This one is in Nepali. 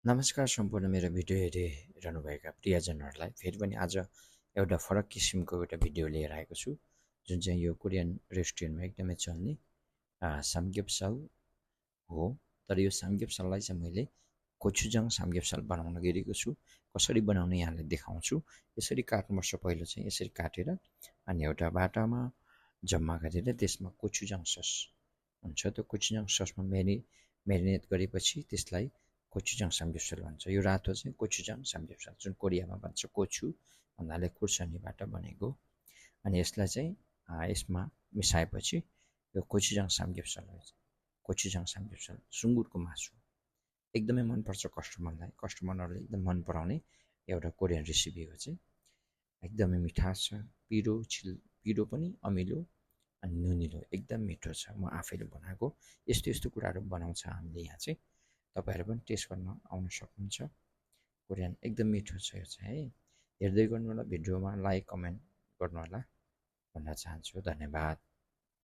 नमस्कार सम्पूर्ण मेरो भिडियो हेरिरहनुभएका प्रियजनहरूलाई फेरि पनि आज एउटा फरक किसिमको एउटा भिडियो लिएर आएको छु जुन चाहिँ यो कोरियन रेस्टुरेन्टमा एकदमै चल्ने सामग्yeopsal हो। तर यो सामग्yeopsalलाई चाहिँ मैले कोचुजाङ सामग्yeopsal बनाउन गइरहेको छु। कसरी बनाउने यहाँलाई देखाउँछु। यसरी काट्नुपर्छ। पहिलो चाहिँ यसरी काटेर अनि एउटा बाटामा जम्मा गरेर त्यसमा कोचुजाङ सस हुन्छ। त्यो कोचुजाङ ससमा मेरिनेट गरेपछि त्यसलाई कोचुजाङ सामग्yeopsal भन्छ। यो रातो चाहिँ कोचुजाङ सामग्yeopsal जुन कोरियामा भन्छ कोचु भन्नाले खुर्सानीबाट बनेको। अनि यसलाई चाहिँ यसमा मिसाएपछि यो कोचुजाङ सामग्yeopsal सुँगुरको मासु एकदमै मनपर्छ कस्टमरलाई। कस्टमरहरूले एकदम मन पराउने एउटा कोरियन रेसिपी हो चाहिँ। एकदमै मिठास छ, पिरो पनि अमिलो अनि नुनिलो एकदम मिठो छ। म आफैले बनाएको यस्तो यस्तो कुराहरू बनाउँछ हामीले यहाँ चाहिँ। तपाईँहरू पनि टेस्ट गर्न आउन सक्नुहुन्छ। कोरियन एकदम मिठो छ यो चाहिँ है। हेर्दै गर्नु होला, भिडियोमा लाइक कमेन्ट गर्नु होला भन्न चाहन्छु। धन्यवाद।